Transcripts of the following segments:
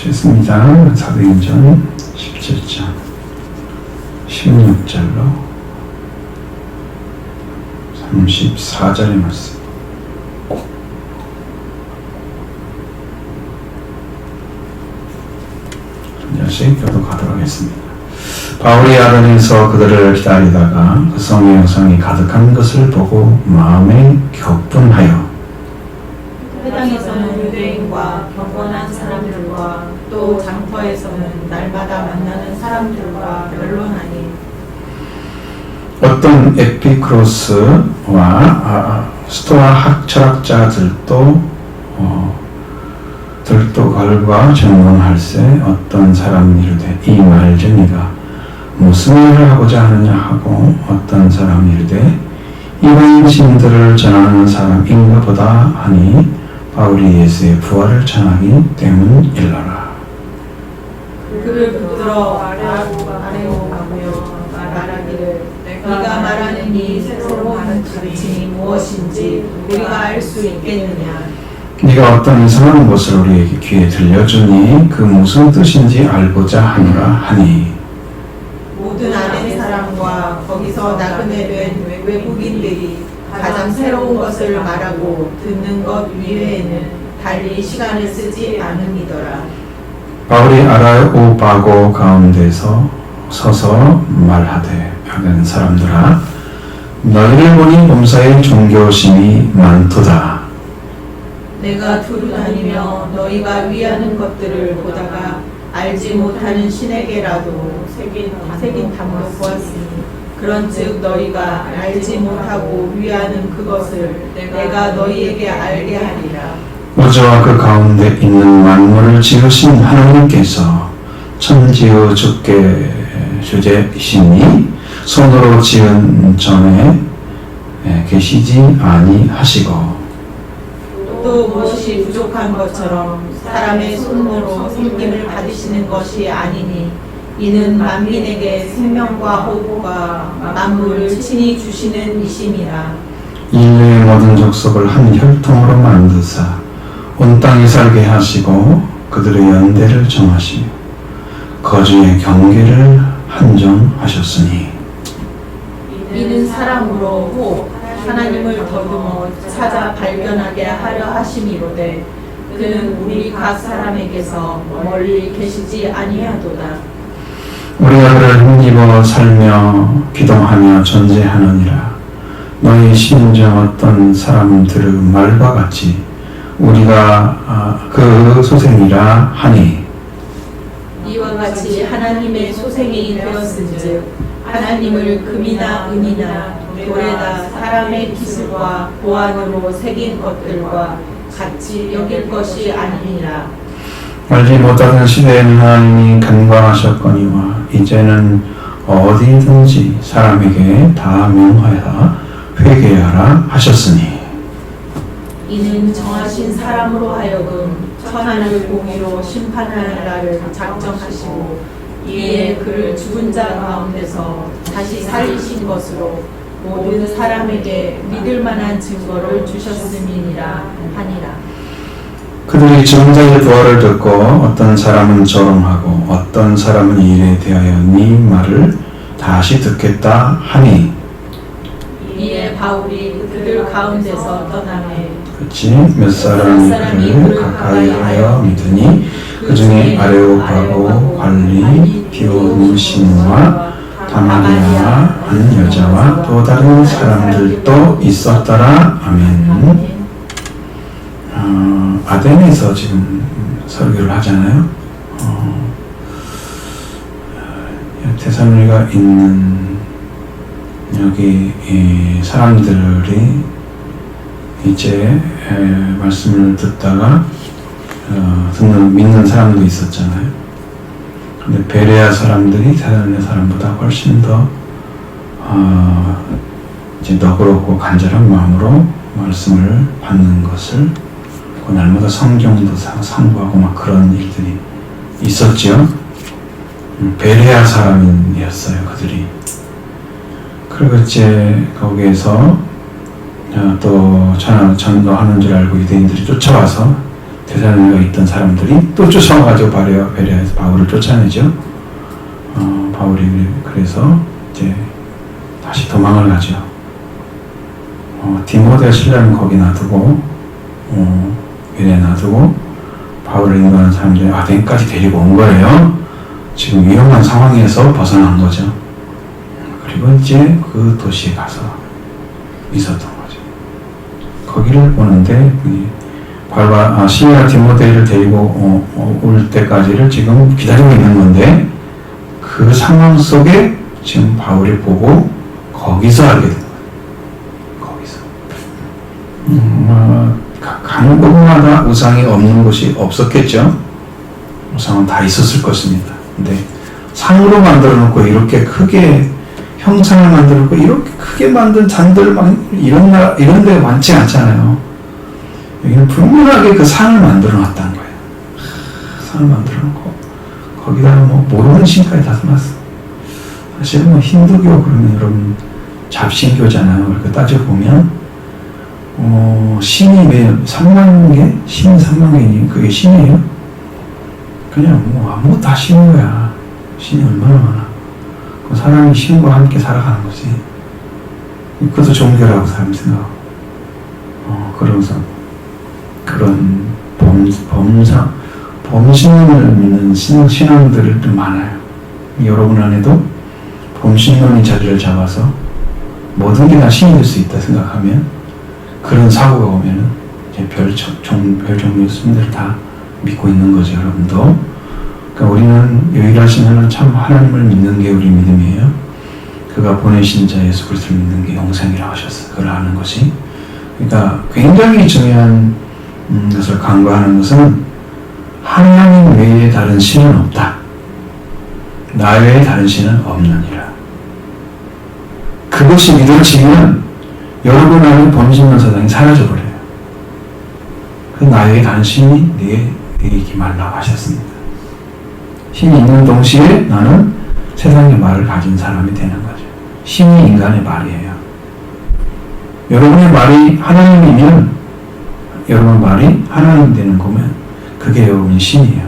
보시겠습니다. 사도행전 17장 16절로 34절의 말씀. 다시 교독하도록 하겠습니다. 바울이 아덴에서 그들을 기다리다가 그 성의 영상이 가득한 것을 보고 마음에 격분하여 회당에서는 유대인과 경건한 사람들과 또 장터에서는 날마다 만나는 사람들과 변론하니 어떤 에피크로스와 스토아 철학자들도 걸과 전문할세 어떤 사람이 이르되 이 말쟁이가 무슨 일을 하고자 하느냐 하고 어떤 사람이 이르되 이방 신들을 전하는 사람인가 보다 하니 바울이 예수의 부활을 전하기 때문일러라. 그를 붙들어 아래로 가며 말하기를 네가 말하는 이 새로 하는 가르침이 무엇인지 우리가 알 수 있겠느냐. 네가 어떤 이상한 것을 우리에게 귀에 들려주니 그 무슨 뜻인지 알고자 하노라 하니 모든 아덴 사람과 거기서 나그네 된 외국인들이 가장 새로운 것을 말하고 듣는 것 이외에는 달리 시간을 쓰지 않으니더라. 바울이 아라오바고 가운데서 서서 말하되 아덴 사람들아 너희를 보니 범사에 존경심이 많도다. 내가 두루 다니며 너희가 위하는 것들을 보다가 알지 못하는 신에게라도 새긴 담을 보았으니 그런즉 너희가 알지 못하고 위하는 그것을 내가 너희에게 알게 하리라. 우주와 그 가운데 있는 만물을 지으신 하나님께서 천지의 주제이시니 손으로 지은 전에 계시지 아니하시고 또 무엇이 부족한 것처럼 사람의 손으로 생김을 받으시는 것이 아니니 이는 만민에게 생명과 호흡과 만물을 친히 주시는 이심이라. 인류의 모든 족속을 한 혈통으로 만드사 온 땅에 살게 하시고 그들의 연대를 정하시며 거주의 경계를 한정하셨으니 이는 사람으로 호 하나님을 더듬어 찾아 발견하게 하려 하심이로되 그는 우리 각 사람에게서 멀리 계시지 아니하도다. 우리가 그를 힘입어 살며 기도하며 존재하느니라. 너희 심정 어떤 사람들의 말과 같이 우리가 그 소생이라 하니 이와 같이 하나님의 소생이 되었은즉 하나님을 금이나 은이나 돌에다 사람의 기술과 보안으로 새긴 것들과 같이 여길 것이 아니니라. 알지 못하던 시대에는 하나님이 간과하셨거니와 이제는 어디든지 사람에게 다 명하여 회개하라 하셨으니 이는 정하신 사람으로 하여금 천하를 공의로 심판할 날을 작정하시고 이에 그를 죽은 자 가운데서 다시 살리신 것으로 모든 사람에게 믿을 만한 증거를 주셨음이니라 하니라. 그들이 죽은 자의 부활을 듣고 어떤 사람은 조롱하고 어떤 사람은 이 일에 대하여 네 말을 다시 듣겠다 하니 이에 바울이 그들 가운데서 떠나매 그치 몇 사람이 그를 가까이 하여 믿으니 그 중에 아레오파고 관리 디오누시와 다마리아 한 여자와 또 다른 사람들도 있었더라. 아멘. 아덴에서 지금 설교를 하잖아요. 데살로니가 있는 여기 이 사람들이 이제 말씀을 듣다가 믿는 사람도 있었잖아요. 근데 베레아 사람들이 데살로니가 사람보다 훨씬 더 이제 너그럽고 간절한 마음으로 말씀을 받는 것을 날마다 성경도 상고하고 막 그런 일들이 있었죠. 베레아 사람이었어요, 그들이. 그리고 이제 거기에서 또 전도하는 줄 알고 유대인들이 쫓아와서 데살로니가에 있던 사람들이 또 쫓아와가지고 베레아에서 바울을 쫓아내죠. 바울이 그래서 이제 다시 도망을 가죠. 디모데 신라는 거기 놔두고 베레아 놔두고 바울을 인도하는 사람들이 아덴까지 데리고 온 거예요. 지금 위험한 상황에서 벗어난 거죠. 그리고 이제 그 도시에 가서 있었던 거죠. 거기를 오는데 바울과 신라 디모데를 데리고 올 때까지를 지금 기다리고 있는 건데 그 상황 속에 지금 바울이 보고 거기서 알게 된 거예요. 거기서. 가는 곳마다 우상이 없는 곳이 없었겠죠. 우상은 다 있었을 것입니다. 근데 상으로 만들어 놓고 이렇게 크게 형상을 만들어 놓고 이렇게 크게 만든 잔들 이런 데 많지 않잖아요. 여기는 분명하게 그 상을 만들어 놨다는 거예요. 상을 만들어 놓고 거기다가 모르는 신까지 다 써놨어. 사실 힌두교 그러면 여러분 잡신교잖아요. 그렇게 따져보면 신이 왜 3만 개? 신이 3만 개니 그게 신이에요? 그냥 아무것도 다 신인 거야. 신이 얼마나 많아. 그 사람이 신과 함께 살아가는 거지. 그것도 종교라고 사람이 생각하고. 그러면서 그런 범신론을 믿는 신앙들이 좀 많아요. 여러분 안에도 범신론이 자리를 잡아서 모든 게 다 신이 될 수 있다 생각하면 그런 사고가 오면은 이제 별 종류 스님들 다 믿고 있는 거죠, 여러분도. 그러니까 우리는 유일하신 하나님 참 하나님을 믿는 게 우리 믿음이에요. 그가 보내신 자 예수 그리스도를 믿는 게 영생이라고 하셨어요. 그걸 아는 것이. 그러니까 굉장히 중요한 것을 간과하는 것은 하나님 외에 다른 신은 없다. 나 외에 다른 신은 없느니라. 그것이 믿어지면 여러분 안에 범신론 사상이 사라져버려요. 그 나 외에 다른 신이 내게 있기 말라고 하셨습니다. 신이 있는 동시에 나는 세상의 말을 가진 사람이 되는 거죠. 신이 인간의 말이에요. 여러분의 말이 하나님이면 여러분 말이 하나님 되는 거면 그게 여러분의 신이에요.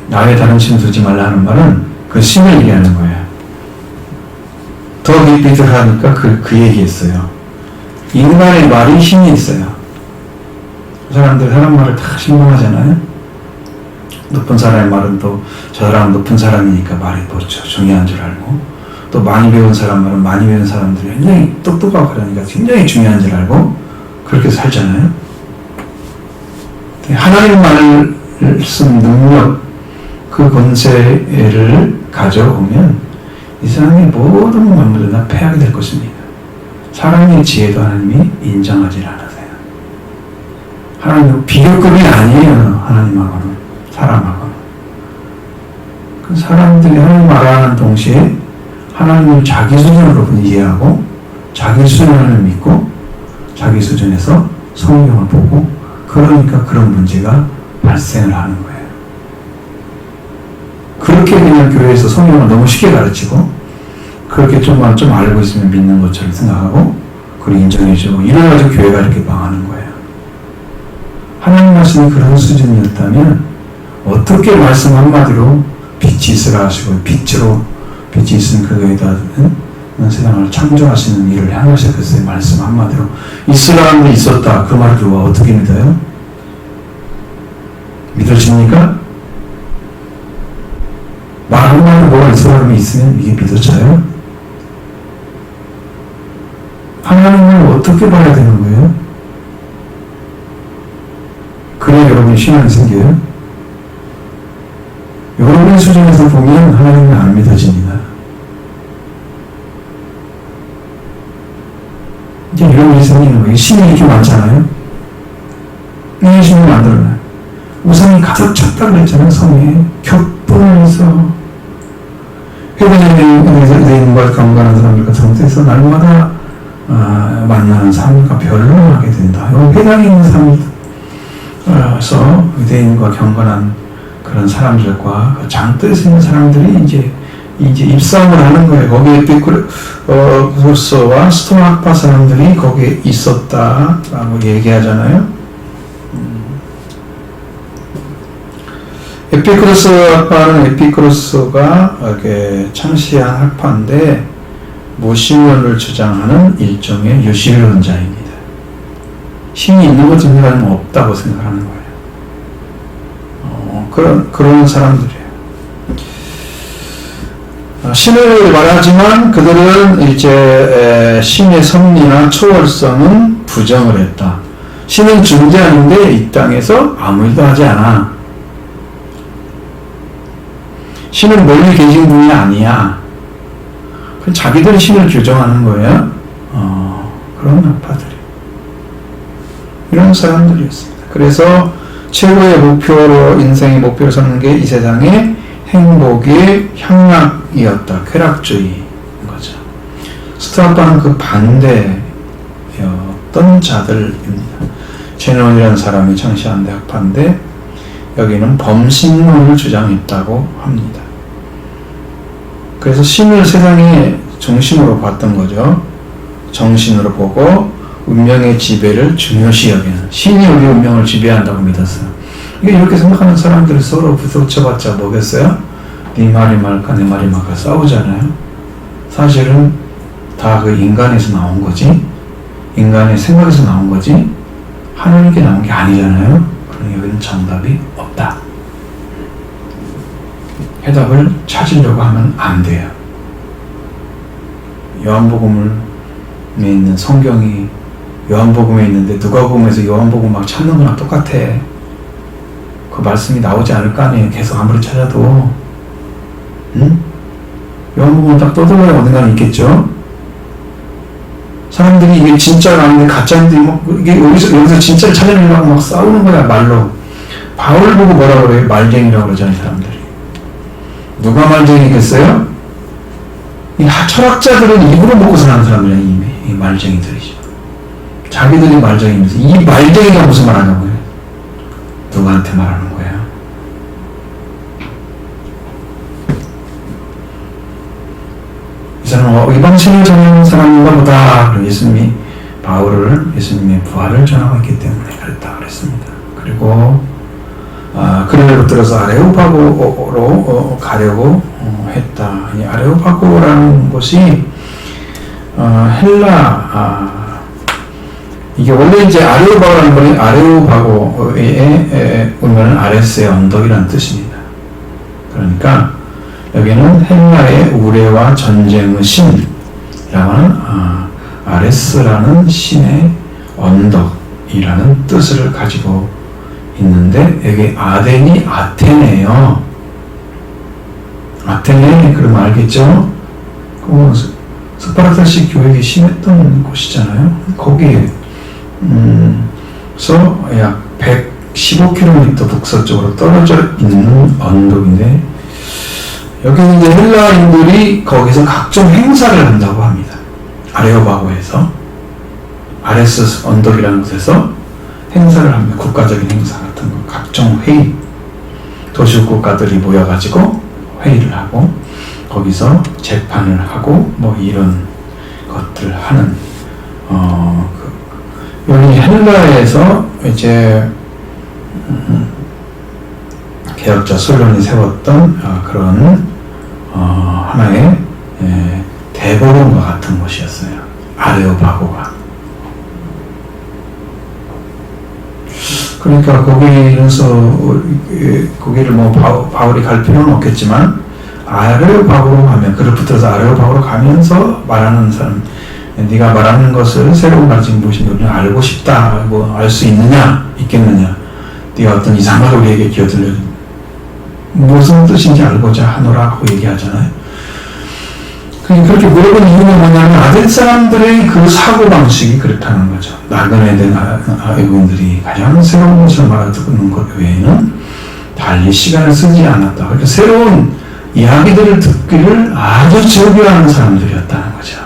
나의 다른 신 두지 말라는 말은 그 신을 얘기하는 거예요. 더 깊이 들어가니까 그 얘기했어요. 인간의 말이 신이 있어요. 사람들 사람 말을 다 신봉하잖아요. 높은 사람의 말은 또 저 사람은 높은 사람이니까 말이 더 중요한 줄 알고, 또 많이 배운 사람 말은 많이 배운 사람들이 굉장히 똑똑하고 그러니까 굉장히 중요한 줄 알고 그렇게 살잖아요. 하나님 말씀 능력 그 권세를 가져오면 이 세상의 모든 만물을 다 패하게 될 것입니다. 사람의 지혜도 하나님이 인정하지 않으세요. 하나님은 비교급이 아니에요. 하나님하고는 사람하고는. 그 사람들이 하나님 알아가는 동시에 하나님을 자기 수준으로 이해하고 자기 수준을 믿고 자기 수준에서 성경을 보고 그러니까 그런 문제가 발생을 하는 거예요. 그렇게 그냥 교회에서 성경을 너무 쉽게 가르치고 그렇게 좀 알고 있으면 믿는 것처럼 생각하고 그걸 인정해주고 이래가지고 교회가 이렇게 망하는 거예요. 하나님 말씀이 그런 수준이었다면 어떻게 말씀 한마디로 빛이 있으라 하시고 빛이 있으면 그거에다 세상을 창조하시는 일을 행하셨겠어요. 말씀 한마디로 있으라 하는데 있었다. 그 말을 누가 어떻게 믿어요? 믿어집니까? 말 한마디로 뭐가 있으라 하면 있으면 이게 믿어져요? 하나님을 어떻게 봐야 되는 거예요? 그래야 여러분이 신앙이 생겨요? 여러분의 수준에서 보면 하나님은 안 믿어집니다. 이제 이런 일이 생기는 거예요. 신이 이렇게 많잖아요. 이 신이 만들어놔요. 우상이 가득 찼다고 했잖아요. 성에 격분해서 회개인과 강간한 사람들 같은 데서 날마다 만나는 삶과 변론하게 된다. 회당에 있는 삶에서 유대인과 경건한 그런 사람들과 그 장터에서 있는 사람들이 이제 입싸움을 하는 거예요. 거기에 에피쿠로스와 스토아 학파 사람들이 거기에 있었다라고 얘기하잖아요. 에피쿠로스 학파는 에피쿠로스가 이렇게 창시한 학파인데 무신론을 주장하는 일종의 유실론자입니다. 신이 있는 것 생각하면 없다고 생각하는 거예요. 그런 사람들이에요. 신을 말하지만 그들은 이제 신의 섭리나 초월성은 부정을 했다. 신은 존재하는데 이 땅에서 아무 일도 하지 않아. 신은 멀리 계신 분이 아니야. 자기들이 신을 규정하는 거예요. 그런 학파들이. 이런 사람들이었습니다. 그래서 최고의 목표로, 인생의 목표로 삼는 게 이 세상의 행복의 향락이었다. 쾌락주의인 거죠. 스타파는 그 반대였던 자들입니다. 제논이라는 사람이 창시한 학파인데 여기는 범신론을 주장했다고 합니다. 그래서 신을 세상의 중심으로 봤던 거죠. 정신으로 보고 운명의 지배를 중요시 여기는, 신이 우리 운명을 지배한다고 믿었어요. 이렇게 생각하는 사람들이 서로 부딪혀봤자 뭐겠어요? 네 말이 말까 내 말이 말까 싸우잖아요. 사실은 다 그 인간에서 나온 거지, 인간의 생각에서 나온 거지 하나님께 나온 게 아니잖아요. 그러니 여기는 정답이 없다. 해답을 찾으려고 하면 안 돼요. 요한복음에 있는 성경이 요한복음에 있는데 누가복음에서 요한복음 막 찾는 거랑 똑같아. 그 말씀이 나오지 않을 거 아니에요. 계속 아무리 찾아도. 응? 요한복음은 딱 떠들어야 어딘가는 있겠죠. 사람들이 이게 진짜가 아닌데 가짜인데 막 이게 여기서 진짜를 찾아내려고 막 싸우는 거야, 말로. 바울 보고 뭐라 그래요? 말쟁이라고 그러잖아요, 사람들이. 누가 말쟁이겠어요? 이 철학자들은 입으로 먹고 사는 사람들이야, 이 말쟁이들이죠. 자기들이 말쟁이면서 이 말쟁이가 무슨 말 하냐고요? 누구한테 말하는 거예요? 이 사람은 이방신을 전하는 사람인가 보다. 그럼 예수님의 부활을 전하고 있기 때문에 그랬다 그랬습니다. 그리고 그를 붙들어서 아레오파고로 가려고 했다. 이 아레오파고라는 곳이 헬라 이게 원래 이제 아레오파고라는 건 아레오파고의 의미는 아레스의 언덕이라는 뜻입니다. 그러니까 여기는 헬라의 우레와 전쟁의 신이라고 하는 아레스라는 신의 언덕이라는 뜻을 가지고 있는데 여기 아덴이 아테네예요. 아테네 그러면 알겠죠? 스파르타식 교육이 심했던 곳이잖아요. 거기에 약 115km 북서쪽으로 떨어져 있는 언덕인데 여기는 이제 헬라인들이 거기서 각종 행사를 한다고 합니다. 아레오파고에서 아레스 언덕이라는 곳에서 행사를 하면 국가적인 행사 같은 거, 각종 회의, 도시국 국가들이 모여가지고 회의를 하고 거기서 재판을 하고 뭐 이런 것들을 하는 여기 헬라에서 이제 개혁자 솔론이 세웠던 그런 하나의 대법원과 같은 곳이었어요. 아레오파고가. 그러니까 거기를 뭐 바울이 갈 필요는 없겠지만 아레오파고로 가면, 그를 붙어서 아레오파고로 가면서 말하는 사람, 네가 말하는 것을 새로운 가르침 무엇인지 우리는 알고 싶다. 뭐 알 수 있겠느냐? 네가 어떤 이상한 우리에게 기어들려 무슨 뜻인지 알고자 하노라 하고 얘기하잖아요. 그렇게 물어본 이유는 뭐냐면 아덴 사람들의 그 사고방식이 그렇다는 거죠. 나그네 된 외국인들이 가장 새로운 것을 말하는 것 외에는 달리 시간을 쓰지 않았다. 그러니까 새로운 이야기들을 듣기를 아주 즐겨하는 사람들이었다는 거죠.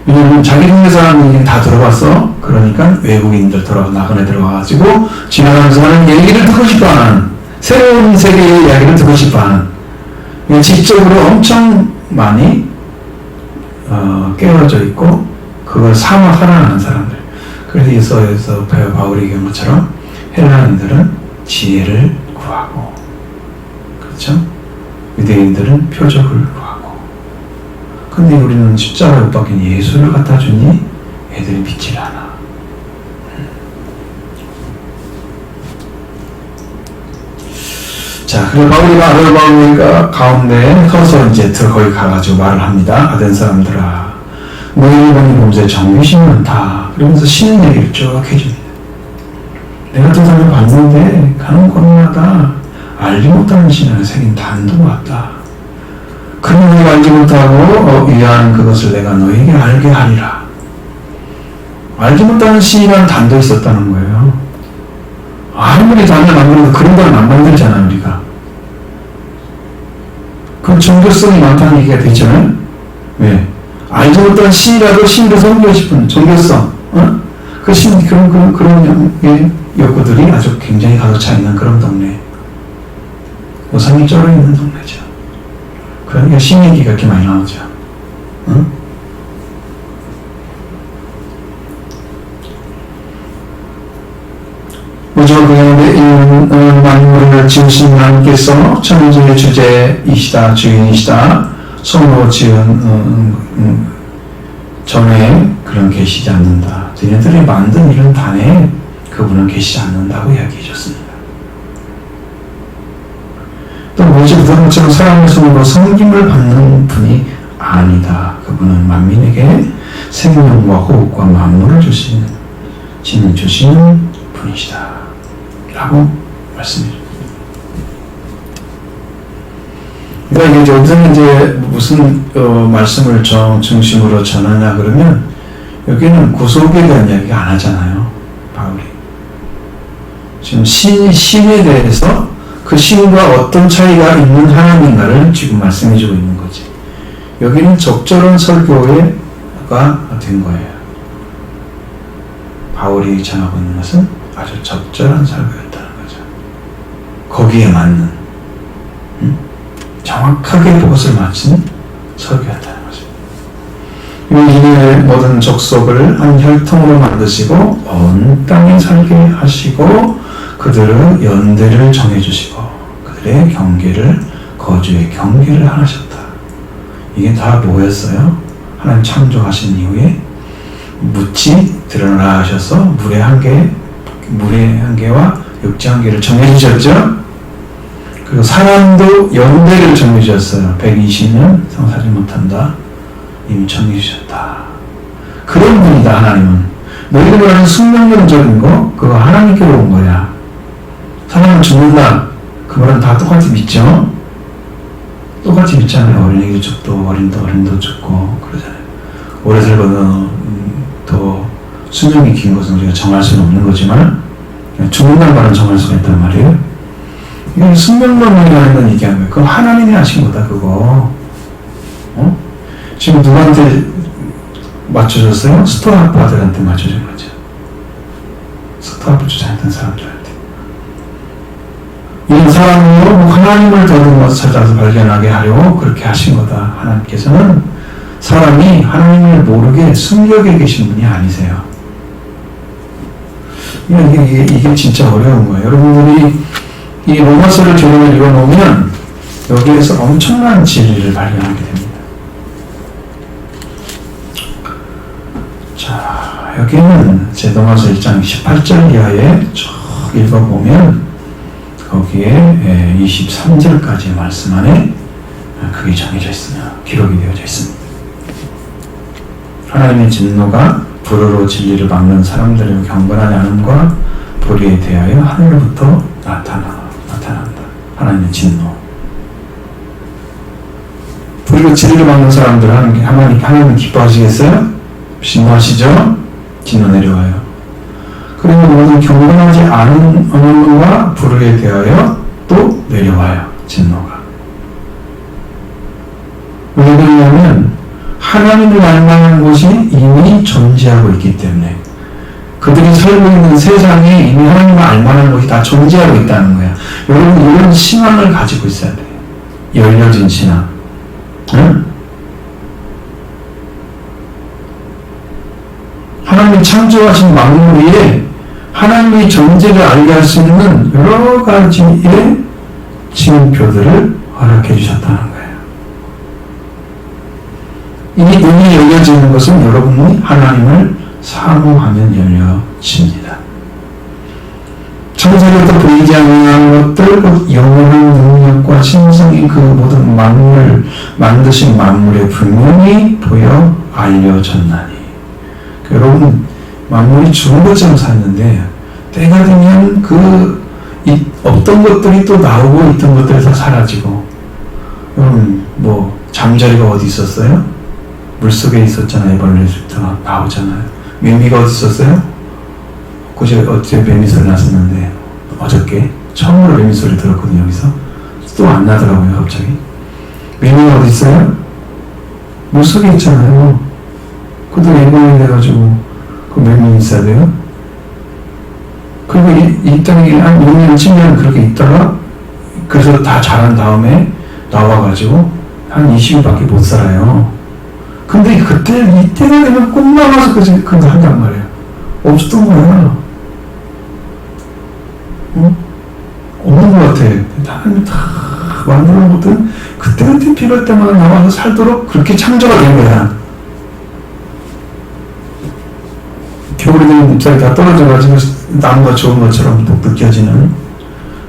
왜냐면 자기 동네 사람들이 다 들어봤어. 그러니까 외국인들 나그네 들어와가지고 지나가면서 하는 얘기를 듣고 싶어하는, 새로운 세계의 이야기를 듣고 싶어하는, 지적으로 엄청 많이 깨어져 있고 그걸 사막하라는 사람들. 그래서 바울이 얘기한 것처럼 헬라인들은 지혜를 구하고, 그렇죠? 유대인들은 표적을 구하고. 근데 우리는 십자가에 못 박힌 예수를 갖다 주니 애들이 믿질 않아. 자, 그리고 바울이가 아르바우니가 가운데 서서 이제 거기 가가지고 말을 합니다. 아덴 사람들아, 너희를 보니 범죄 정의심이 많다. 그러면서 신의 얘기를 쭉 해줍니다. 내가 또 사람을 봤는데 가는 곳마다 알지 못하는 신앙을 새긴 단도 같다. 그런 너희가 알지 못하고 위하는 그것을 내가 너희에게 알게 하리라. 알지 못하는 신이라는 단도 있었다는 거예요. 아무리 단을 만들어도 그런 걸 안 만들잖아요, 우리가. 그럼 종교성이 많다는 얘기가 되잖아요. 왜? 알지 못한 신이라도 신을 섬기고 싶은 종교성, 그 신, 그런 욕구들이 아주 굉장히 가득 차 있는 그런 동네. 우상이 쩔어 있는 동네죠. 그러니까 신 얘기가 이렇게 많이 나오죠. 우주 그가운데 만물을 지으신 하나님께서 천지의 주제이시다, 주인이시다, 손으로 지은 전에 그런 계시지 않는다. 너희들이 만든 이런 단에 그분은 계시지 않는다고 이야기해 줬습니다. 또 모세 그런 것처럼 사람의 손으로 섬김을 받는 분이 아니다. 그분은 만민에게 생명과 호흡과 만물을 주시는 분이시다. 라고 말씀해요. 그러니까 이제 여기서 이제 무슨 말씀을 중심으로 전하냐 그러면 여기는 구속에 대한 이야기가 안 하잖아요. 바울이. 지금 신에 대해서 그 신과 어떤 차이가 있는 하나님인가를 지금 말씀해주고 있는 거지. 여기는 적절한 설교가 된 거예요. 바울이 전하고 있는 것은 아주 적절한 설교였다는 거죠. 거기에 맞는, 정확하게 그것을 맞춘 설교였다는 거죠. 이의 모든 족속을 한 혈통으로 만드시고 온 땅에 살게 하시고 그들의 연대를 정해주시고 그들의 경계를 거주의 경계를 하셨다. 이게 다 뭐였어요? 하나님 창조하신 이후에 묻지 드러나 하셔서 물의 한계와 육지 한계를 정해주셨죠. 그리고 사람도 연대를 정해주셨어요. 120년 성사지 못한다. 이미 정해주셨다. 그런 분이다. 하나님은 너희들 말하는 숙명론적인 거 그거 하나님께로 온 거야. 사람은 죽는다. 그 말은 다 똑같이 믿죠. 똑같이 믿잖아요. 어린이도 죽고 어린도 죽고 그러잖아요. 오래 살거든 더 수명이 긴 것은 우리가 정할 수는 없는 거지만 죽는다는 말은 정할 수가 있단 말이에요. 이건 숙명론이라는 건 얘기하는 거예요. 그거 하나님이 하신 거다 그거. 지금 누구한테 맞춰줬어요? 스토아파들한테 맞춰준 거죠. 스토아파 주장했던 사람들한테. 이런 사람으로 하나님을 더듬어 찾아서 발견하게 하려고 그렇게 하신 거다. 하나님께서는 사람이 하나님을 모르게 숨겨게 계신 분이 아니세요. 이게 진짜 어려운 거예요. 여러분들이 이 로마서를 조명을 읽어놓으면 여기에서 엄청난 진리를 발견하게 됩니다. 자, 여기는 로마서 1장 18절 이하에 쭉 읽어보면 거기에 23절까지의 말씀 안에 그게 정해져 있으며 기록이 되어져 있습니다. 하나님의 진노가 불의로 진리를 막는 사람들의 경건한 양음과 불의에 대하여 하늘로부터 나타난다. 하나님의 진노. 불의로 진리를 막는 사람들 하나님 기뻐하시겠어요? 진노하시죠? 진노 내려와요. 그리고 모든 경건하지 않은 언어와 불의에 대하여 또 내려와요. 진노가. 왜 그러냐면 하나님을 알만한 곳이 이미 존재하고 있기 때문에 그들이 살고 있는 세상에 이미 하나님을 알만한 곳이 다 존재하고 있다는 거야. 여러분 이런 신앙을 가지고 있어야 돼요. 열려진 신앙. 응? 하나님이 창조하신 만물 위에 하나님의 존재를 알게 할 수 있는 여러 가지의 징표들을 허락해 주셨다는 거예요. 이 눈이 열려지는 것은 여러분이 하나님을 사모하면 열려집니다. 천사로부터 보이지 않는 것들, 그 영원한 능력과 신성이 그 모든 만물을 만드신 만물에 분명히 보여 알려졌나니. 여러분, 만물이 죽은 것처럼 샀는데 때가 되면 없던 것들이 또 나오고 있던 것들이 다 사라지고. 여러분, 뭐 잠자리가 어디 있었어요? 물속에 있었잖아요. 벌레부터 나오잖아요. 매미가 어디 있었어요? 어제 매미 소리 났었는데 어저께 처음으로 매미 소리 들었거든요. 여기서 또 안 나더라고요. 갑자기. 매미가 어디 있어요? 물속에 있잖아요. 그것도 예고해 돼가지고 그 매미 있어야 돼요. 그리고 이 땅에 한 6년 7년 그렇게 있다가 그래서 다 자란 다음에 나와가지고 한 20일밖에 못 살아요. 근데 이때가 되면 꼭 나와서 그거 한단 말이에요. 없었던 거야. 없는 것 같아. 다 만들어 놓거든. 그때 필요할 때마다 나와서 살도록 그렇게 창조가 된 거야. 겨울이 되면 잎사귀 다 떨어져가지고 나무가 좋은 것처럼 또 느껴지는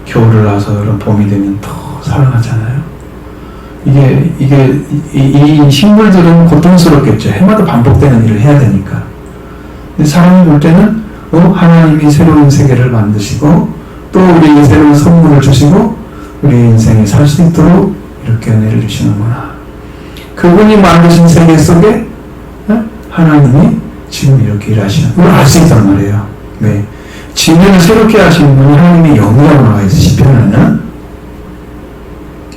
겨울을 나서 이런 봄이 되면 더 살아나잖아요. 이 식물들은 고통스럽겠죠. 해마다 반복되는 일을 해야 되니까. 근데 사람이 볼 때는 하나님이 새로운 세계를 만드시고 또 우리에게 새로운 선물을 주시고 우리 인생에 살 수 있도록 이렇게 은혜를 주시는구나. 그분이 만드신 세계 속에 하나님이 지금 이렇게 일하시는 걸 알 수 있단 말이에요. 네. 지면을 새롭게 하시는 분이 하나님의 영이라고 나와 있어요. 시편에는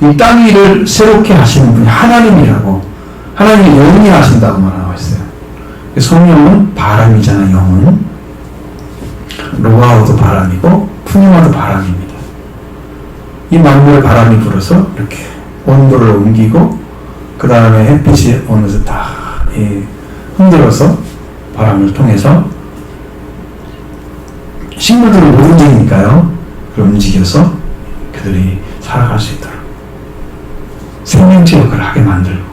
이 땅 일을 새롭게 하시는 분이 하나님이라고, 하나님의 영이 하신다고 나와 있어요. 성령은 바람이잖아요. 영은 로아오도 바람이고 푸니마도 바람입니다. 이 만물에 바람이 불어서 이렇게 온도를 옮기고 그 다음에 햇빛이 오면서 다 흔들어서 바람을 통해서 식물들을 못 움직이니까요. 그걸 움직여서 그들이 살아갈 수 있도록 생명체 역할을 하게 만들고,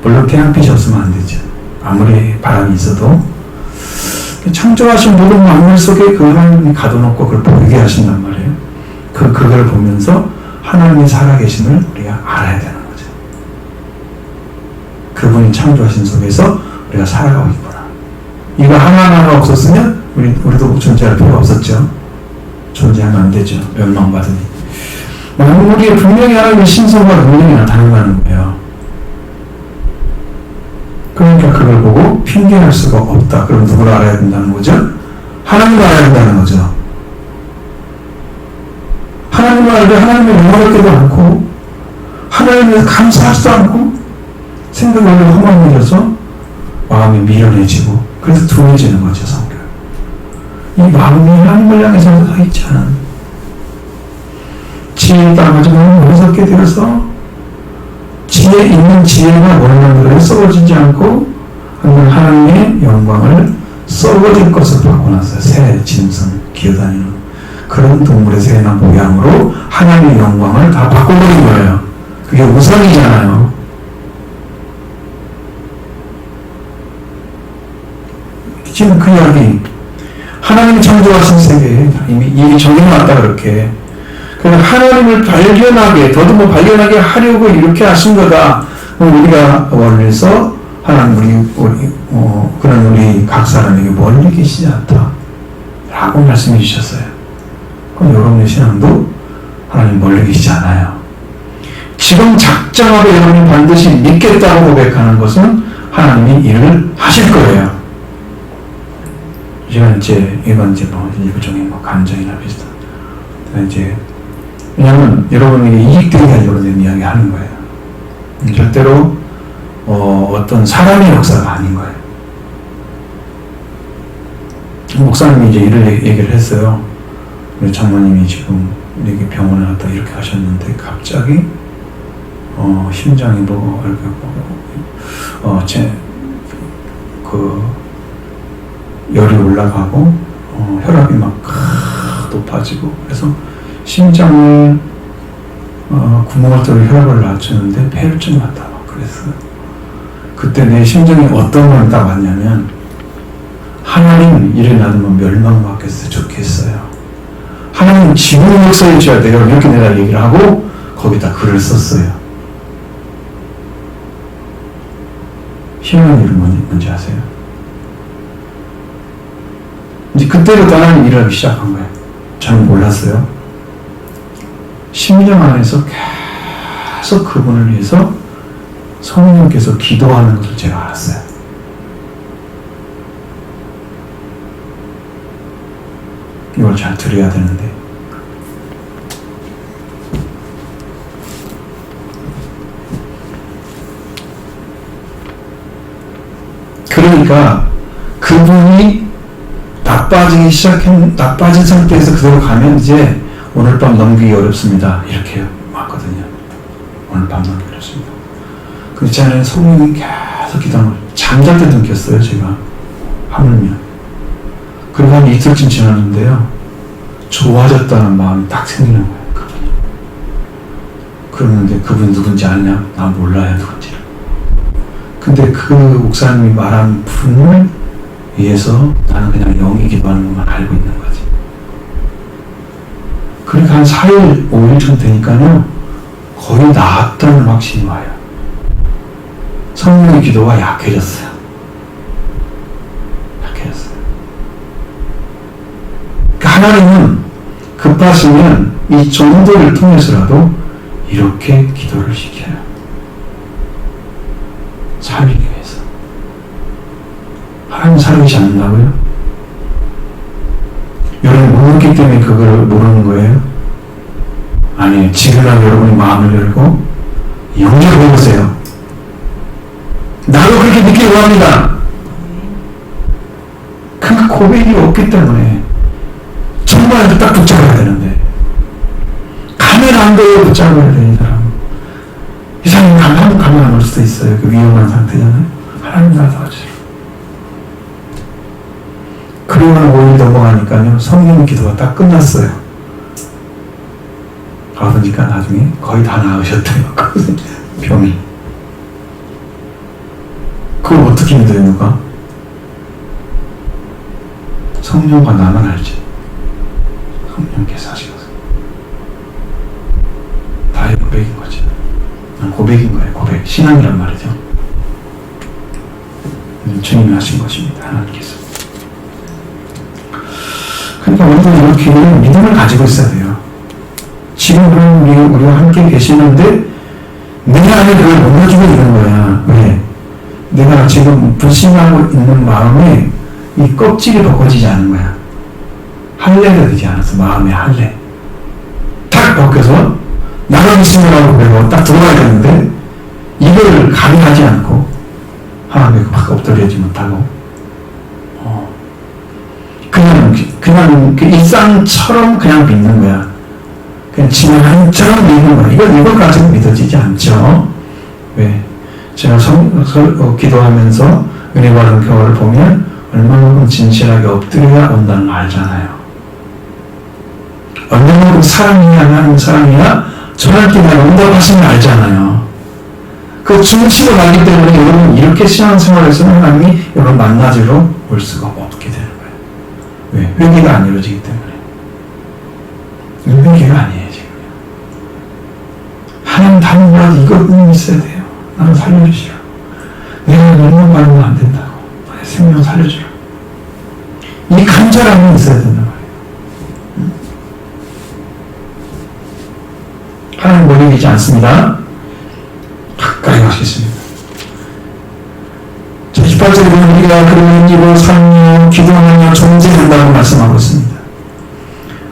물론 태양빛이 없으면 안 되죠. 아무리 바람이 있어도 창조하신 모든 만물 속에 그 하나님이 가둬놓고 그걸 보이게 하신단 말이에요. 그걸 보면서 하나님이 살아계심을 우리가 알아야 되는 거죠. 그분이 창조하신 속에서 우리가 살아가고 있구나. 이거 하나하나가 없었으면 우리도 존재할 필요가 없었죠. 존재하면 안 되죠. 멸망받으니. 만물이 분명히 하나님의 신성과 능력이 나타나는 거예요. 그러니까 그걸 보고 핑계할 수가 없다. 그럼 누구를 알아야 된다는 거죠? 하나님을 알아야 된다는 거죠. 하나님을 알고 하나님의 영광을 않고 하나님을 감사하지도 않고 생각을 허망해져서 마음이 미련해지고 그래서 둔해지는 거죠. 성경. 이 마음이 하나님을 향해서 서 있지 않은 지혜에 따라가지고 어리석게 되어서 지혜 있는 지혜가 원하는 대로 썩어지지 않고 하나님의 영광을 썩어질 것을 받고 났어요. 새, 짐승, 기어다니는 그런 동물의 새나 모양으로 하나님의 영광을 다 바꿔버린 거예요. 그게 우상이잖아요. 지금 그 이야기 하나님이 창조하신 세계에 이미 정해놨다 그렇게. 그래서 하나님을 발견하게, 더듬어 발견하게 하려고 이렇게 하신 거다. 우리가 멀리서 하나님, 그런 우리 각 사람에게 멀리 계시지 않다. 라고 말씀해 주셨어요. 그럼 여러분의 신앙도 하나님 멀리 계시지 않아요. 지금 작정하고 여러분이 반드시 믿겠다고 고백하는 것은 하나님이 일을 하실 거예요. 이건 이제 일부종의 감정이나 비슷한. 이제 왜냐하면 여러분에게 이익되게 하려고 이야기 하는 거예요. 절대로 어떤 사람의 역사가 아닌 거예요. 목사님이 이제 이를 얘기를 했어요. 우리 장모님이 지금 이렇게 병원에 갔다 이렇게 하셨는데 갑자기 심장이 이렇게 열이 올라가고 혈압이 막 높아지고 그래서 심장을 구멍을 뚫어 혈압을 낮추는데 폐혈증 났다 막 그랬어요. 그때 내 심정이 어떤 걸 딱 왔냐면 하나님 이래 놔두면 멸망받겠어요. 좋겠어요. 하나님 지금 역사해 줘야 돼요. 이렇게 내가 얘기를 하고 거기다 글을 썼어요. 희한한 일은 뭔지 아세요? 이제 그때부터 하나님 일을 하기 시작한 거예요. 저는 몰랐어요. 심령 안에서 계속 그분을 위해서 성령께서 기도하는 것을 제가 알았어요. 이걸 잘 들어야 되는데 그러니까 그분이 나빠진 상태에서 그대로 가면 이제 오늘 밤 넘기기 어렵습니다. 이렇게 왔거든요. 오늘 밤 넘기기 어렵습니다. 그 전에 성령이 계속 기도하는 걸 잠잘 때도 느꼈어요. 제가 하물며. 그리고 한 이틀쯤 지났는데요. 좋아졌다는 마음이 딱 생기는 거예요. 그분이. 그러는데 그분 누군지 아냐? 나 몰라요. 누군지를. 근데 그 목사님이 말한 분을 위해서 나는 그냥 영이 기도하는 것만 알고 있는 거지. 그러니까 한 4일, 5일쯤 되니까요. 거의 나았다는 확신이 와요. 성령의 기도가 약해졌어요. 약해졌어요. 그러니까 하나님은 급하시면 이 종들을 통해서라도 이렇게 기도를 시켜요. 살리기 위해서. 하나님 살리지 않는다고요? 여러분 모르기 때문에 그걸 모르는 거예요? 아니에요. 지금이라도 여러분이 마음을 열고 영접 해보세요. 나도 그렇게 느끼고 합니다. 그 고백이 없기 때문에 정말 딱 붙잡아야 되는데 가면 안 돼요. 붙잡아야 되는 사람. 이 사람이 가면 안 올 수도 있어요. 그 위험한 상태잖아요. 하나님 나서 하시죠. 그리고 5일 넘어가니까요. 성령 기도가 딱 끝났어요. 그러니까 나중에 거의 다 나으셨대요. 병이. 그걸 어떻게 믿어요, 누가? 성령과 나만 알지. 성령께서 하시거든요. 다의 고백인 거지. 고백인 거예요, 고백. 신앙이란 말이죠. 주님이 하신 것입니다, 하나님께서. 그러니까 우리가 이렇게 믿음을 가지고 있어야 돼요. 지금 우리와 함께 계시는데 내 안에 그걸 못 넣어주고 있는 거야. 왜? 내가 지금 불신하고 있는 마음에 이 껍질이 벗겨지지 않은 거야. 할례가 되지 않았어. 마음의 할례. 탁 벗겨서 나가 믿음이라고 그러고 딱 들어가야 되는데 이걸 감행하지 않고 하나님께 막 엎드려지 못하고 그냥 그 일상처럼 그냥 믿는 거야. 그냥 지나간처럼 믿는 거야. 이걸 가지고 믿어지지 않죠. 왜? 제가 기도하면서 은혜 받은 경우를 보면 얼마만큼 진실하게 엎드려야 온다는 걸 알잖아요. 얼마만큼 사랑이야, 하나님 사랑이야, 전할 때만 온다고 하시면 알잖아요. 그 중치로 가기 때문에 여러분 이렇게 신앙생활에서는 하나님이 여러분 만나지로 올 수가 없게 되는 거예요. 왜? 회개가 안 이루어지기 때문에. 회개가 아니에요, 지금. 하나님 다른 거라도 이것은 있어야 돼요. 나는 살려주시라. 내가 멸망 받으면 안 된다고. 나의 생명 살려주라. 이 간절함이 있어야 된단 말이에요. 하나님 모르겠지 않습니다. 가까이 가시겠습니다. 18절에 보면 우리가 그런 일로 살며 기도하며 존재한다고 말씀하고 있습니다.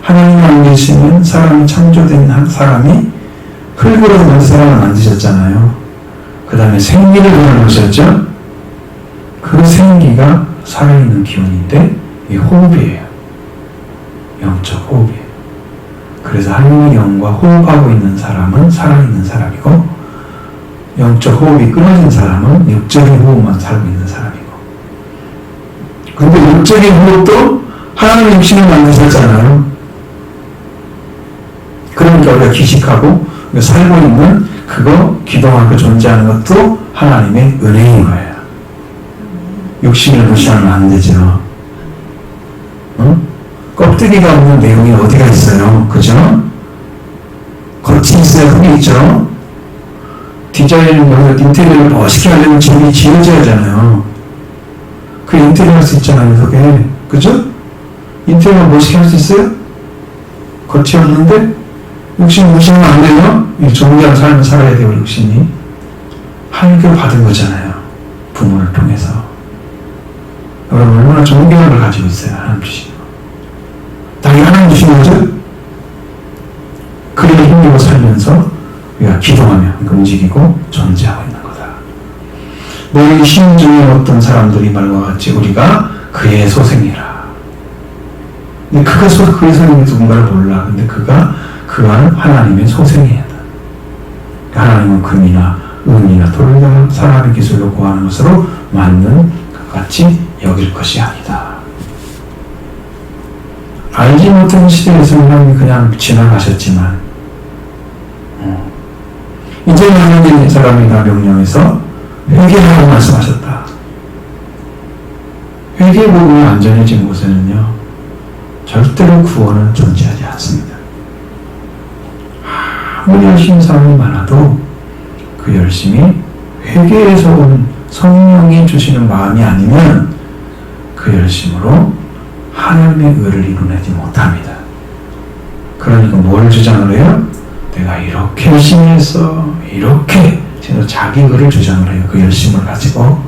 하나님 안에 계시는 사람이 창조된 한 사람이 흙으로 된 사람을 만드셨잖아요. 그 다음에 생기를 불어넣으셨죠. 그 생기가 살아있는 기운인데 이 호흡이에요. 영적 호흡이에요. 그래서 하나님의 영과 호흡하고 있는 사람은 살아있는 사람이고 영적 호흡이 끊어진 사람은 육적인 호흡만 살고 있는 사람이고 근데 육적인 호흡도 하나님의 육신을 만드셨잖아요. 그러니까 우리가 기식하고 우리가 살고 있는 그거 기도하고 존재하는 것도 하나님의 은혜인 거예요. 육신을 무시하면 안 되죠. 껍데기가 없는 내용이 어디가 있어요? 그죠? 겉이 있어야 흙이 있죠? 디자인, 인테리어를 멋있게 하려면 집이 지어져야 하잖아요. 그 인테리어 할 수 있잖아요, 그게. 그죠? 인테리어 멋있게 할 수 있어요? 겉이 없는데? 육신 무시하면 안 돼요? 이 존귀한 삶을 살아야 돼요, 육신이. 하나님께 받은 거잖아요. 부모를 통해서. 여러분, 얼마나 좋은 경험을 가지고 있어요, 하나님 주신 거. 당연히 하나님 주신 거죠? 그를 힘입어 살면서 우리가 기도하며 움직이고 존재하고 있는 거다. 너희 힘 중에 어떤 사람들이 말과 같이 우리가 그의 소생이라. 근데 그의 소생이 누군가를 몰라. 근데 그가 하나님의 소생이야. 하나님은 금이나 은이나 돌이나 사람의 기술로 구하는 것으로 맞는 것 같이 여길 것이 아니다. 알지 못한 시대에서 하나님이 그냥 지나가셨지만 이제 하나님 사람이 다 명령해서 회개하라고 말씀하셨다. 회개 복음이 안전해진 곳에는요 절대로 구원은 존재하지 않습니다. 아무리 열심히 사람이 많아도 그 열심이 회개에서 온 성령이 주시는 마음이 아니면 그 열심으로 하나님의 의를 이루내지 못합니다. 그러니까 뭘 주장을 해요? 내가 이렇게 열심히 했어. 이렇게 자기 의를 주장을 해요. 그 열심을 가지고.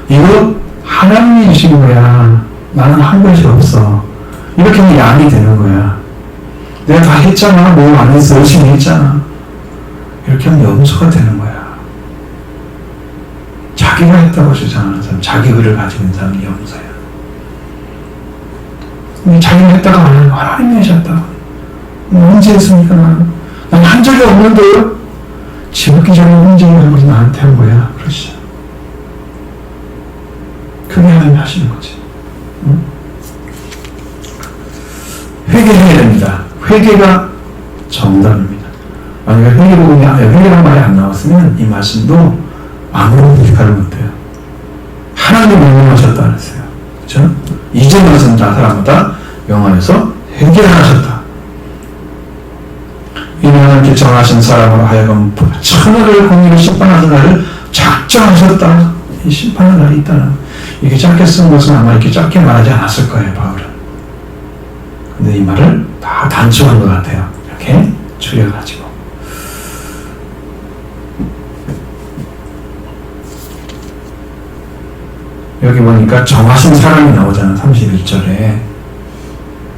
이거 하나님이 주신 거야. 나는 한 것이 없어. 이렇게 하면 양이 되는 거야. 내가 다 했잖아. 뭐 안 했어. 열심히 했잖아. 이렇게 하면 염소가 되는 거야. 자기가 했다고 주장하는 사람, 자기 의를 가지고 있는 사람이 염소야. 자기가 했다가 하나님이 하셨다. 언제 했습니까? 난 한 적이 없는데요? 지극히 전에 언제를 우리 나한테 한 거야. 그러시죠. 그게 하나님이 하시는 거지. 응? 회개해야 됩니다. 회개가 정답입니다. 만약에 회개란 말이 안 나왔으면 이 말씀도 아무런 비판을 못해요. 하나님이 명령하셨다 그랬어요. 그렇죠? 이제 말씀 다 사람마다 명하여서 회개를 하셨다. 이는 정하신 사람으로 하여금 천하를 공의로 심판하는 날을 작정하셨다. 이 심판의 날이 있다는 이렇게 짧게 쓴 것은 아마 이렇게 짧게 말하지 않았을 거예요, 바울은. 근데 이 말을 다 단축한 것 같아요. 이렇게 줄여가지고. 여기 보니까 정하신 사람이 나오잖아. 31절에.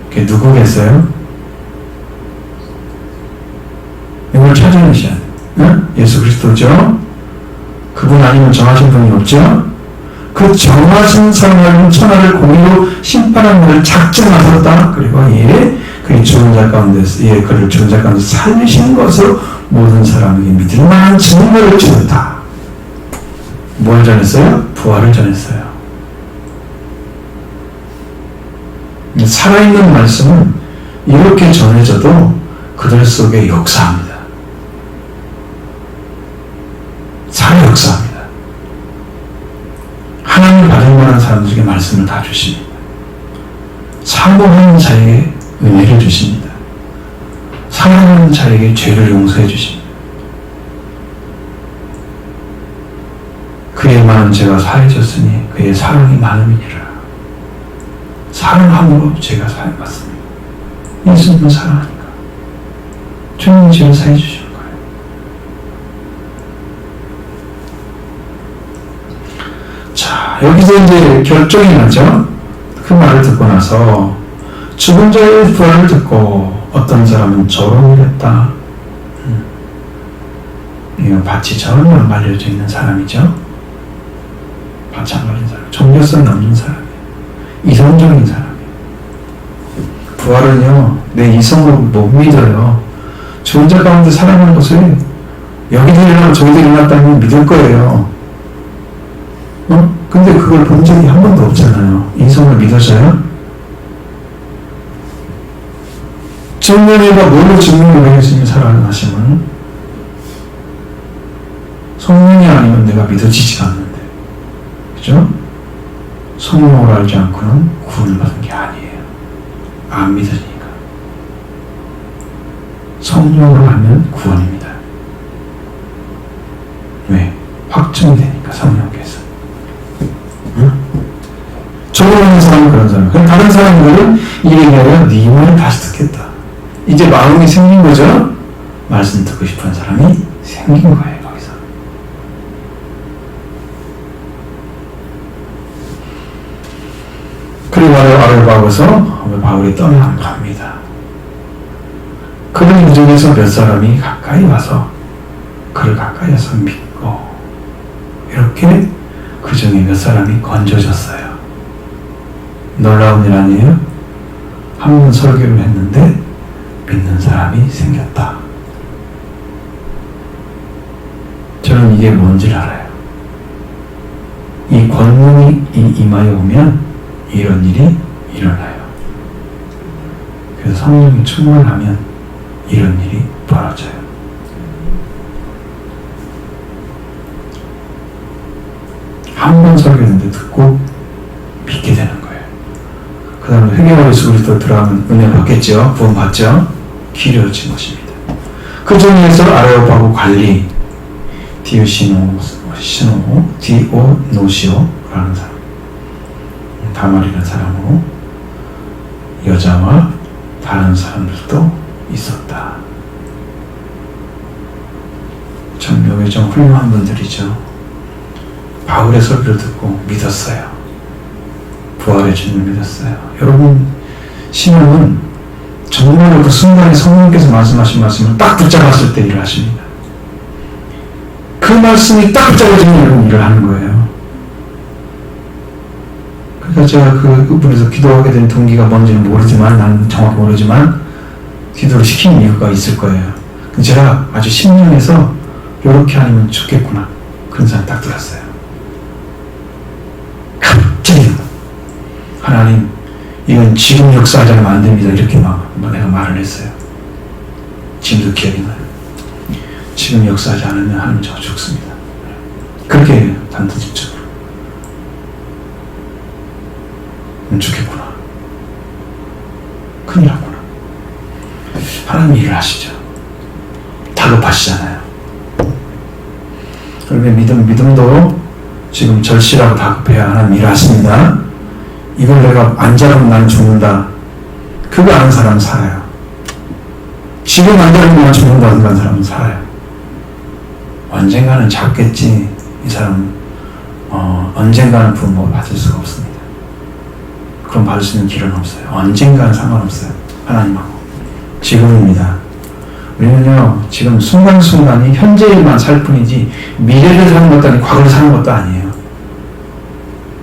그게 누구겠어요? 이걸 찾아내셔야 돼요. 응? 예수 그리스도죠? 그분 아니면 정하신 분이 없죠? 그 정하신 사람을 천하를 공의로 심판하는 것을 작정하셨다. 그리고 그의 죽은 자 가운데서 그를 죽은 자 가운데서 살리신 것으로 모든 사람에게 믿을 만한 증거를 주었다. 뭘 전했어요? 부활을 전했어요. 살아있는 말씀은 이렇게 전해져도 그들 속에 역사합니다. 살아 역사합니다. 하나님 받을 만한 사람들에게 말씀을 다 주십니다. 사모하는 자에게 은혜를 주십니다. 사랑하는 자에게 죄를 용서해 주십니다. 그의 많은 죄가 사해졌으니 그의 사랑이 많음이니라. 사랑함으로 죄가 사해봤습니다. 예수님은 사랑하니까 주님 죄를 사해 주시는 거예요. 자, 여기서 이제 결정이 나죠. 그 말을 듣고 나서 죽은 자의 부활을 듣고 어떤 사람은 조롱을 했다. 이거 밭이 전혀 안 말려져 있는 사람이죠. 밭이 안 말린 사람, 종교성 없는 사람이에요. 이성적인 사람이에요. 부활은요, 내 이성으로 못 믿어요. 죽은 자 가운데 살아가는 것을 여기들 일어나고 저기들 일어났다면 믿을 거예요. 근데 그걸 본 적이 한 번도 없잖아요. 이성을 믿어져요? 증명해봐. 뭘로 증명을 예수님이 살아가는 하심은? 성령이 아니면 내가 믿어지지가 않는데. 그죠? 성령을 알지 않고는 구원을 받은 게 아니에요. 안 믿어지니까. 성령으로 하면 구원입니다. 왜? 확증이 되니까 성령께서. 응? 적응하는 사람은 그런 사람. 그럼 다른 사람들은 이래야 네 말을 다시 듣겠다. 이제 마음이 생긴 거죠? 말씀 듣고 싶은 사람이 생긴 거예요, 거기서. 그리고 아레오파고서 바울이 떠나갑니다. 그런 중에서 몇 사람이 가까이 와서 그를 가까이 와서 믿고 이렇게 그 중에 몇 사람이 건져졌어요. 놀라운 일 아니에요? 한 번 설교를 했는데 믿는 사람이 생겼다. 저는 이게 뭔지를 알아요. 이 권능이 임하여 오면 이런 일이 일어나요. 그래서 성령이 충만하면 이런 일이 벌어져요. 한 번 설교했는데 듣고 믿게 되는 거예요. 그 다음에 회개와 예수 그리스도 들어가면 은혜 받겠죠. 구원 받죠. 기려진 것입니다. 그 중에서 아레오파고 관리 디오노시오라는 사람, 다말이라는 사람으로 여자와 다른 사람들도 있었다. 참 여기 좀 훌륭한 분들이죠. 바울의 설교를 듣고 믿었어요. 부활의 주님을 믿었어요. 여러분, 신앙은 정말로 그 순간에 성령께서 말씀하신 말씀을 딱 붙잡았을 때 일을 하십니다. 그 말씀이 딱 붙잡아지면 여러분 일을 하는 거예요. 그래서 제가 그분에서 기도하게 된 동기가 뭔지는 모르지만, 나는 정확히 모르지만 기도를 시킨 이유가 있을 거예요. 제가 아주 심령에서 이렇게 아니면 죽겠구나, 그런 생각 딱 들었어요. 갑자기 하나님, 이건 지금 역사하지 않으면 안 됩니다, 이렇게 내가 말을 했어요. 지금도 기억이 나요. 지금 역사하지 않으면 하나님 저 죽습니다. 그렇게 해요, 단도직적으로. 죽겠구나, 큰일 났구나. 하나님 일을 하시죠. 다급하시잖아요. 그러면 믿음도 지금 절실하고 다급해야 하나님 일을 하십니다. 이걸 내가 안 잡으면 난 죽는다, 그거 아는 사람은 살아요. 지금 안 잡으면 난 죽는다 하는 사람은 살아요. 언젠가는 잡겠지, 이 사람은 언젠가는 부모를 받을 수가 없습니다. 그럼 받을 수 있는 길은 없어요. 언젠가는 상관없어요, 하나님하고. 지금입니다. 우리는요, 지금 순간순간이 현재일만 살 뿐이지 미래를 사는 것도 아니고 과거를 사는 것도 아니에요.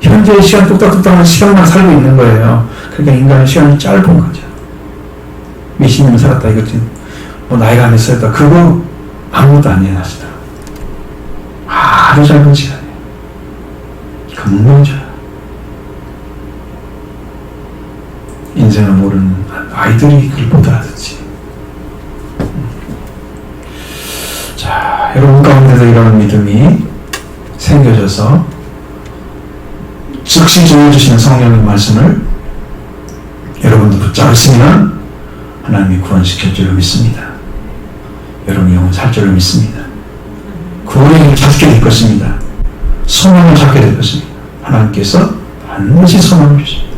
현재의 시간 뚝딱뚝딱한 시간만 살고 있는 거예요. 그러니까 인간의 시간이 짧은 거죠. 몇십 년 살았다 이거지, 나이가 몇 살이다, 그거 아무것도 아니에요. 사실 아주 짧은 시간이에요. 금방 져요. 인생을 모르는 아이들이 그걸 못 알아듣지. 자, 여러분 가운데서 이런 믿음이 생겨져서 즉시 전해주시는 성령의 말씀을 여러분도 붙잡으시면 하나님이 구원시킬 줄로 믿습니다. 여러분 영혼 살 줄로 믿습니다. 구원의 힘을 찾게 될 것입니다. 소망을 찾게 될 것입니다. 하나님께서 반드시 소망을 주십니다.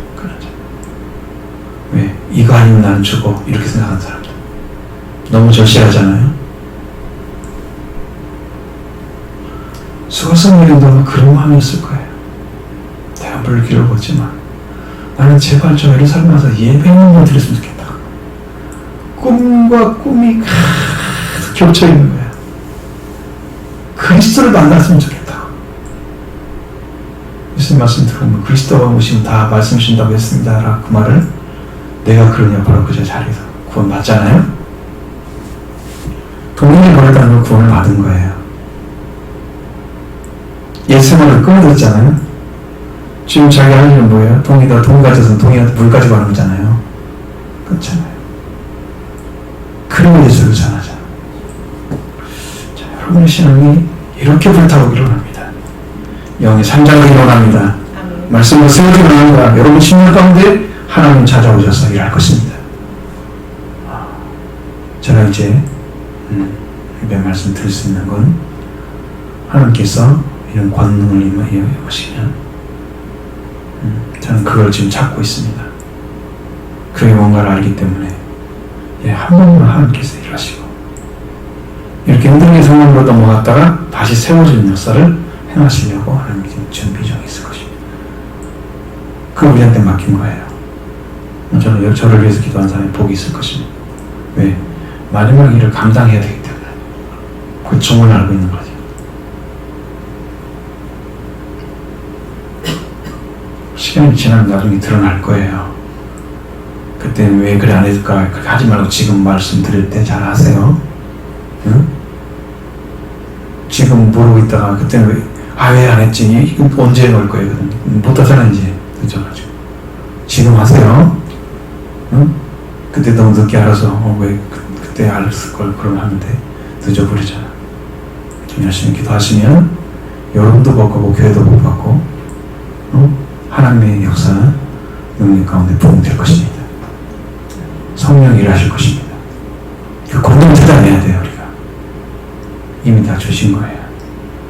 왜? 이거 아니면 나는 죽어, 이렇게 생각하는 사람들 너무 절실하잖아요. 수고성 일인도 아마 그런 마음이었을 거예요. 내가 별로 길을 걷지만 나는 제발 저 예루살렘 와서 예배 한번 드렸으면 좋겠다. 꿈과 꿈이 가득 겹쳐 있는 거예요. 그리스도를 만났으면 좋겠다. 예수님 말씀 들어보면 그리스도가 오시면 다 말씀 주신다고 했습니다, 라고 그 말을 내가 그러냐, 바로 그 자리에서 구원 받잖아요. 동일이 버렸다는 걸 구원을 받은 거예요. 옛 생활을 끊어졌잖아요. 지금 자기 할 일은 뭐예요? 동이다 돈 가져서 동이한테 물 가지고 하는 거잖아요. 그렇잖아요. 그런 예수를 전하자. 자, 여러분의 신앙이 이렇게 불타오기를 원합니다. 영의 산장을 일어납니다. 아멘. 말씀을 세우기 원합니다. 여러분 심령 가운데 하나님 찾아오셔서 일할 것입니다. 제가 이제 입에 말씀 드릴 수 있는 건 하나님께서 이런 권능을 임하여 오시면 저는 그걸 지금 찾고 있습니다. 그게 뭔가를 알기 때문에 한 번만 하나님께서 일하시고 이렇게 힘들게 상황으로 넘어갔다가 다시 세워지는 역사를 행하시려고 하나님 지금 준비 중에 있을 것입니다. 그 우리한테 맡긴 거예요. 저는 저를 위해서 기도한 사람이 복이 있을 것입니다. 왜? 마지막 일을 감당해야 되기 때문에 그 종을 알고 있는 거죠. 시간이 지나면 나중에 드러날 거예요. 그때는 왜 그래 안 했을까? 그렇게 하지 말고 지금 말씀드릴 때 잘 하세요. 응? 지금 모르고 있다가 그때는 왜 안 했지? 이거 언제 넣을 거예요? 못하잖아 이제 늦어가지고. 지금 하세요. 응? 그때 너무 늦게 알아서 왜 그때 알았을 걸 그러면 하는데 늦어버리잖아. 좀 열심히 기도하시면 여러분도 복 받고 교회도 복 받고 하나님의 역사는 능력 가운데 부흥될 것입니다. 성령 일하실 것입니다. 그 공동체 다 내야 돼요. 우리가 이미 다 주신 거예요.